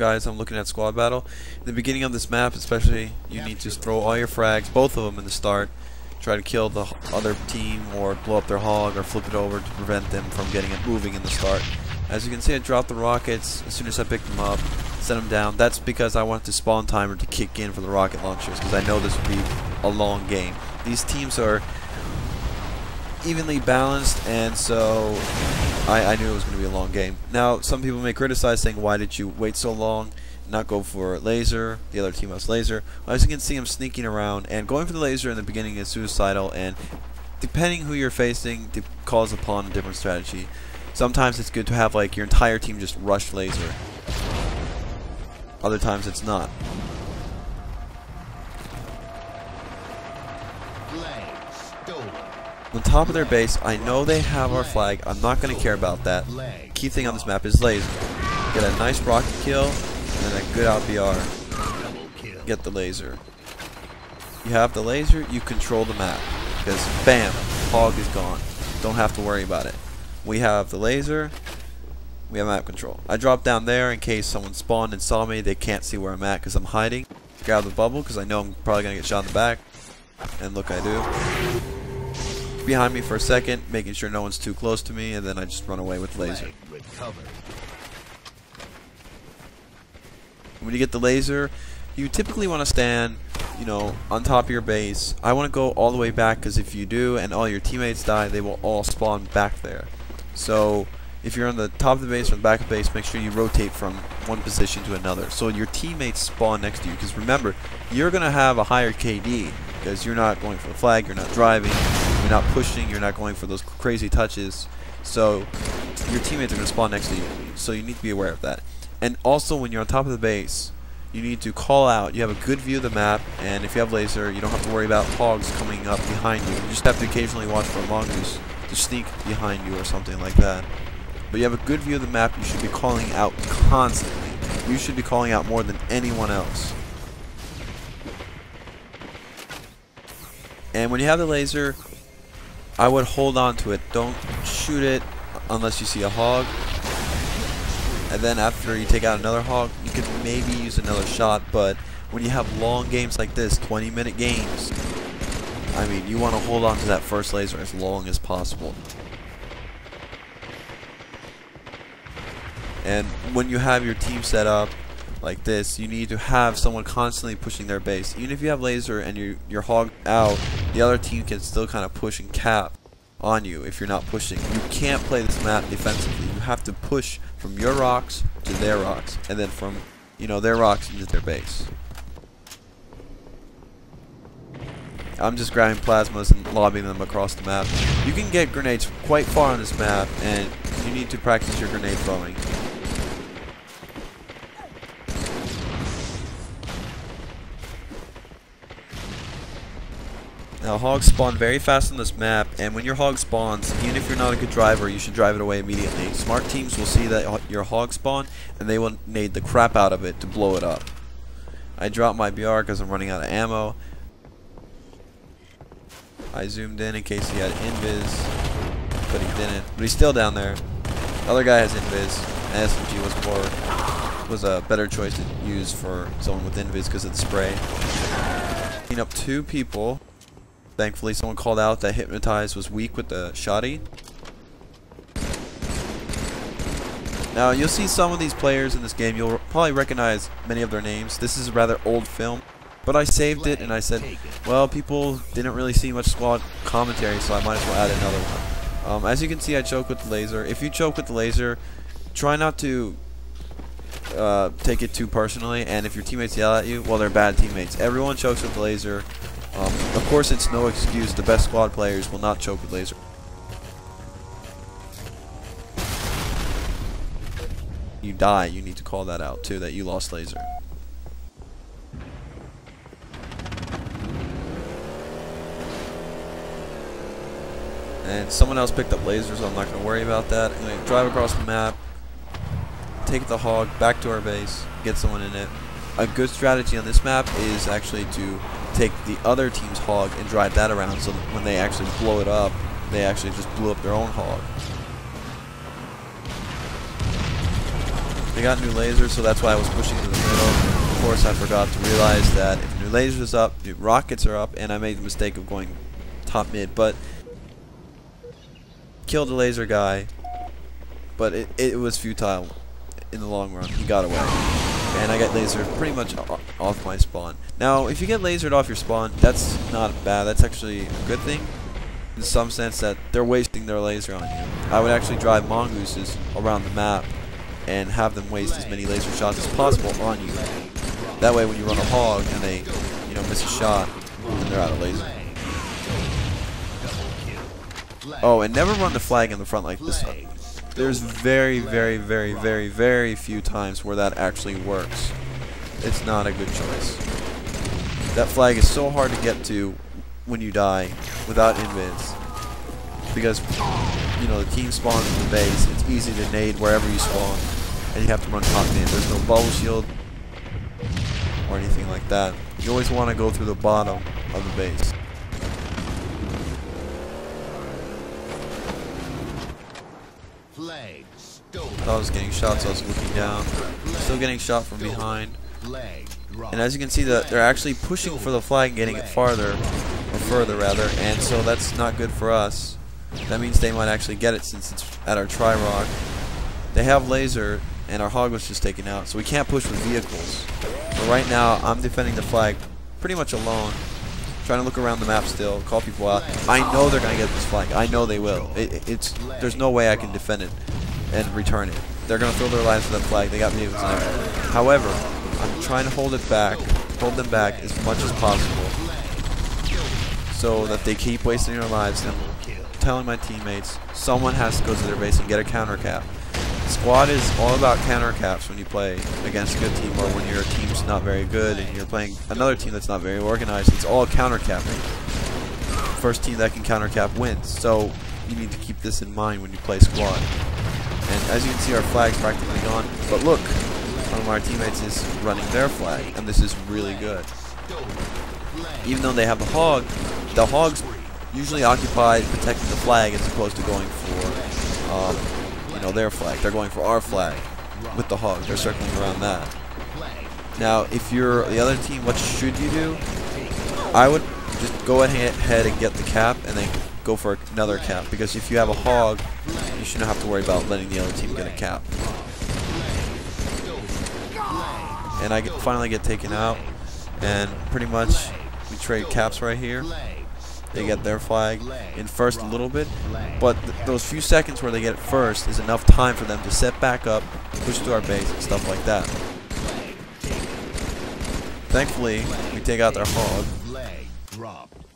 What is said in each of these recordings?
guys, I'm looking at squad battle. In the beginning of this map especially, you need to throw all your frags, both of them in the start. Try to kill the other team or blow up their hog or flip it over to prevent them from getting it moving in the start. As you can see, I dropped the rockets as soon as I picked them up, set them down. That's because I want the spawn timer to kick in for the rocket launchers, because I know this would be a long game. These teams are evenly balanced, and so I knew it was going to be a long game. Now, some people may criticize, saying, why did you wait so long, not go for laser? The other team has laser. As you can see, I'm sneaking around, and going for the laser in the beginning is suicidal, and depending who you're facing, calls upon a different strategy. Sometimes it's good to have like your entire team just rush laser. Other times it's not. On top of their base, I know they have our flag. I'm not going to care about that. Key thing on this map is laser. Get a nice rocket kill and a good LBR. Get the laser. You have the laser, you control the map. Because bam, hog is gone. Don't have to worry about it. We have the laser, we have map control. I dropped down there in case someone spawned and saw me. They can't see where I'm at because I'm hiding. Grab the bubble because I know I'm probably going to get shot in the back. And look, I do. Behind me for a second, making sure no one's too close to me, and then I just run away with the laser. When you get the laser, you typically want to stand, you know, on top of your base. I want to go all the way back because if you do and all your teammates die, they will all spawn back there. So if you're on the top of the base or the back of the base, make sure you rotate from one position to another so your teammates spawn next to you. Because remember, you're going to have a higher KD because you're not going for the flag, you're not driving, you're not pushing, you're not going for those crazy touches. So your teammates are going to spawn next to you. So you need to be aware of that. And also when you're on top of the base, you need to call out. You have a good view of the map, and if you have laser, you don't have to worry about hogs coming up behind you. You just have to occasionally watch for a mongoose to sneak behind you or something like that. But you have a good view of the map, you should be calling out constantly. You should be calling out more than anyone else. And when you have the laser, I would hold on to it. Don't shoot it unless you see a hog. And then after you take out another hog, you could maybe use another shot, but when you have long games like this, 20-minute games, I mean, you want to hold on to that first laser as long as possible. And when you have your team set up like this, you need to have someone constantly pushing their base. Even if you have laser and you're hogged out, the other team can still kind of push and cap on you if you're not pushing. You can't play this map defensively. You have to push from your rocks to their rocks, and then from, you know, their rocks into their base. I'm just grabbing plasmas and lobbing them across the map. You can get grenades quite far on this map, and you need to practice your grenade throwing. Now, hogs spawn very fast on this map, and when your hog spawns, even if you're not a good driver, you should drive it away immediately. Smart teams will see that your hog spawn, and they will nade the crap out of it to blow it up. I dropped my BR because I'm running out of ammo. I zoomed in case he had invis, but he didn't. But he's still down there. The other guy has invis. SMG was a better choice to use for someone with invis because of the spray. Clean up 2 people. Thankfully, someone called out that Hypnotize was weak with the shoddy. Now, you'll see some of these players in this game. You'll probably recognize many of their names. This is a rather old film, but I saved it and I said, well, people didn't really see much squad commentary, so I might as well add another one. As you can see, I choke with the laser. If you choke with the laser, try not to take it too personally, and if your teammates yell at you, well, they're bad teammates. Everyone chokes with the laser. Of course, it's no excuse. The best squad players will not choke with laser. You die, you need to call that out too, that you lost laser. And someone else picked up laser, so I'm not going to worry about that. I'm going to drive across the map, take the hog back to our base, get someone in it. A good strategy on this map is actually to take the other team's hog and drive that around, so that when they actually blow it up, they actually just blew up their own hog. They got new lasers, so that's why I was pushing to the middle. Of course, I forgot to realize that if new lasers up, new rockets are up, and I made the mistake of going top mid, but killed the laser guy, but it was futile in the long run. He got away, and I got lasered pretty much off my spawn. Now, if you get lasered off your spawn, that's not bad. That's actually a good thing, in some sense that they're wasting their laser on you. I would actually drive mongooses around the map and have them waste as many laser shots as possible on you. That way when you run a hog and they, you know, miss a shot, and they're out of laser. Oh, and never run the flag in the front like this. There's very, very, very, very, very few times where that actually works. It's not a good choice. That flag is so hard to get to when you die without invis, because you know the team spawns in the base. It's easy to nade wherever you spawn, and you have to run top mid. There's no bubble shield or anything like that. You always want to go through the bottom of the base. I was getting shots, so I was looking down. Still getting shot from behind. And as you can see, that they're actually pushing for the flag and getting it farther, or further rather, and so that's not good for us. That means they might actually get it since it's at our tri-rock. They have laser, and our hog was just taken out, so we can't push with vehicles. So right now, I'm defending the flag pretty much alone, trying to look around the map still, call people out. I know they're going to get this flag. I know they will. There's no way I can defend it and return it. They're going to throw their lives for that flag. They got vehicles and everything. However, I'm trying to hold them back as much as possible, so that they keep wasting their lives. And I'm telling my teammates, someone has to go to their base and get a counter cap. Squad is all about counter caps when you play against a good team, or when your team's not very good and you're playing another team that's not very organized. It's all counter capping. First team that can counter cap wins. So you need to keep this in mind when you play squad. And as you can see, our flag's practically gone. But look, one of our teammates is running their flag, and this is really good. Even though they have the hogs usually occupy protecting the flag as opposed to going for, you know, their flag. They're going for our flag with the hog. They're circling around that. Now, if you're the other team, what should you do? I would just go ahead and get the cap, and then go for another cap, because if you have a hog, you shouldn't have to worry about letting the other team get a cap. And I finally get taken out, and pretty much we trade caps right here. They get their flag in first a little bit, but those few seconds where they get it first is enough time for them to set back up, push to our base, and stuff like that. Thankfully, we take out their hog.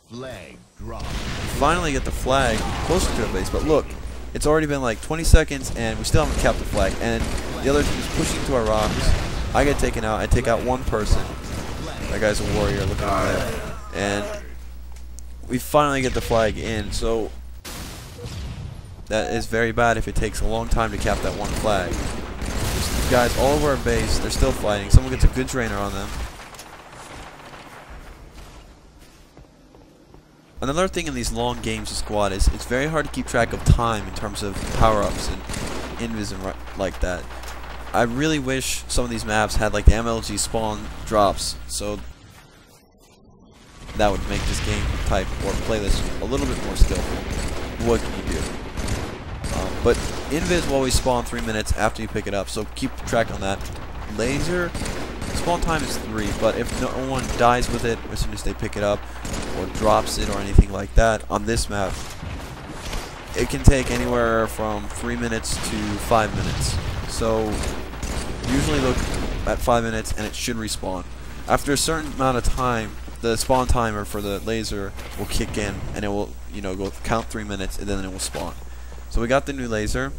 We finally get the flag closer to our base, but look, it's already been like 20 seconds and we still haven't capped the flag, and the other team is pushing to our rocks. I get taken out. I take out one person. That guy's a warrior looking over there, and we finally get the flag in. So that is very bad if it takes a long time to cap that one flag. There's guys all over our base. They're still fighting. Someone gets a good drainer on them. Another thing in these long games of squad is it's very hard to keep track of time in terms of power-ups and invis and like that. I really wish some of these maps had like the MLG spawn drops, so that would make this game type or playlist a little bit more skillful. What can you do? But invis will always spawn 3 minutes after you pick it up, so keep track on that. Laser spawn time is 3, but if no one dies with it as soon as they pick it up, or drops it or anything like that on this map, it can take anywhere from 3 minutes to 5 minutes. So usually look at 5 minutes and it should respawn. After a certain amount of time, the spawn timer for the laser will kick in, and it will, you know, go count 3 minutes, and then it will spawn. So we got the new laser.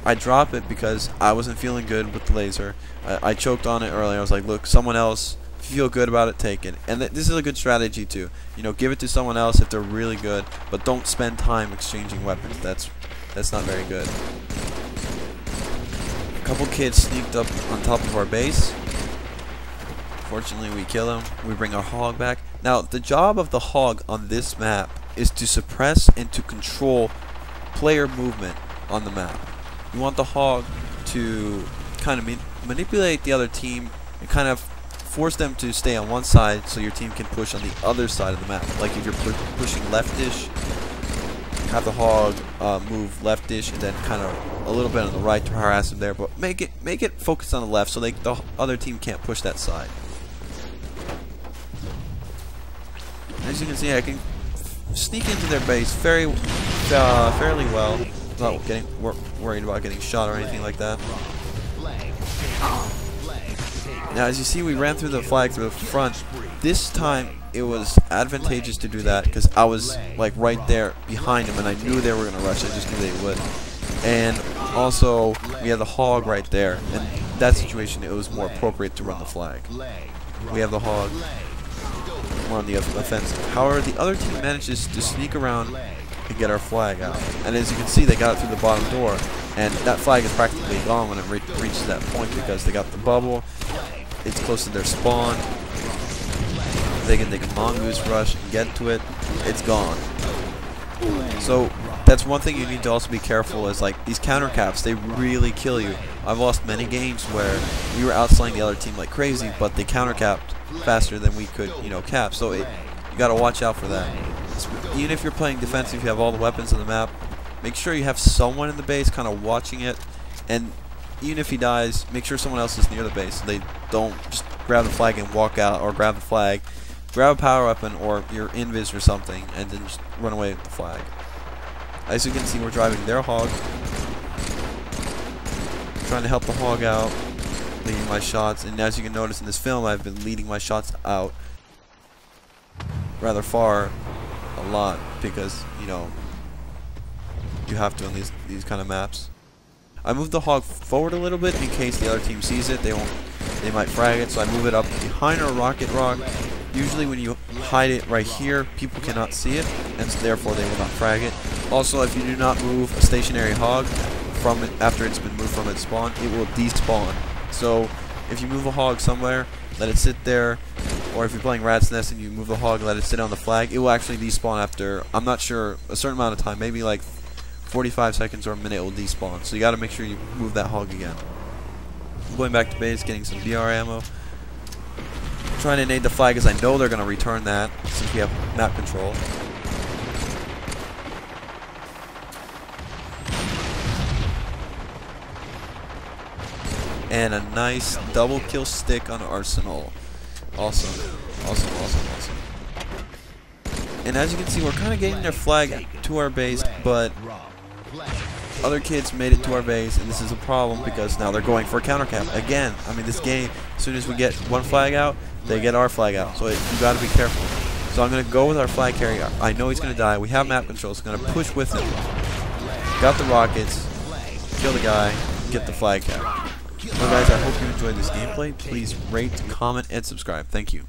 I drop it because I wasn't feeling good with the laser. I choked on it earlier. I was like, look, someone else, if you feel good about it, take it. And this is a good strategy too. You know, give it to someone else if they're really good, but don't spend time exchanging weapons. That's not very good. A couple kids sneaked up on top of our base. Fortunately, we kill them. We bring our hog back. Now, the job of the hog on this map is to suppress and to control player movement on the map. You want the hog to kind of manipulate the other team and kind of force them to stay on one side so your team can push on the other side of the map. Like if you're pushing leftish, have the hog move leftish and then kind of a little bit on the right to harass them there, but make it focus on the left so the other team can't push that side. As you can see, I can sneak into their base fairly well without getting worried about getting shot or anything like that. Now, as you see, we ran through the flag through the front. This time, it was advantageous to do that because I was like right there behind them, and I knew they were going to rush. I just knew they would. And also, we had the hog right there. In that situation, it was more appropriate to run the flag. We have the hog. We're on the offensive. However, the other team manages to sneak around and get our flag out. And as you can see, they got it through the bottom door. And that flag is practically gone when it reaches that point because they got the bubble. It's close to their spawn. They can mongoose rush and get to it. It's gone. So that's one thing you need to also be careful is like these counter caps, they really kill you. I've lost many games where we were outslaying the other team like crazy, but they counter capped faster than we could, cap. So you got to watch out for that. Even if you're playing defensive, you have all the weapons on the map. Make sure you have someone in the base kind of watching it, and even if he dies, make sure someone else is near the base. So they don't just grab the flag and walk out, or grab the flag, grab a power weapon or your invis or something, and then just run away with the flag. As you can see, we're driving their hog, trying to help the hog out, leading my shots. And as you can notice in this film, I've been leading my shots out rather far a lot because you have to on these kind of maps. I moved the hog forward a little bit in case the other team sees it. They might frag it, so I move it up behind our rocket rock. Usually when you hide it right here, people cannot see it, and so therefore they will not frag it. Also, if you do not move a stationary hog from it after it's been moved from its spawn, it will despawn. So if you move a hog somewhere, let it sit there, or if you're playing Rat's Nest and you move the hog and let it sit on the flag, it will actually despawn after, I'm not sure, a certain amount of time, maybe like 45 seconds or a minute it will despawn. So you got to make sure you move that hog again. I'm going back to base, getting some BR ammo. Trying to nade the flag as I know they're going to return that since we have map control. And a nice double kill stick on Arsenal. Awesome. Awesome. And as you can see, we're kind of getting their flag to our base, but other kids made it to our base, and this is a problem because now they're going for a counter cap again. I mean, this game, as soon as we get one flag out, they get our flag out. So you got to be careful. So I'm going to go with our flag carrier. I know he's going to die. We have map control, so I'm going to push with him. Got the rockets, kill the guy, get the flag cap. Well guys, I hope you enjoyed this gameplay. Please rate, comment, and subscribe. Thank you.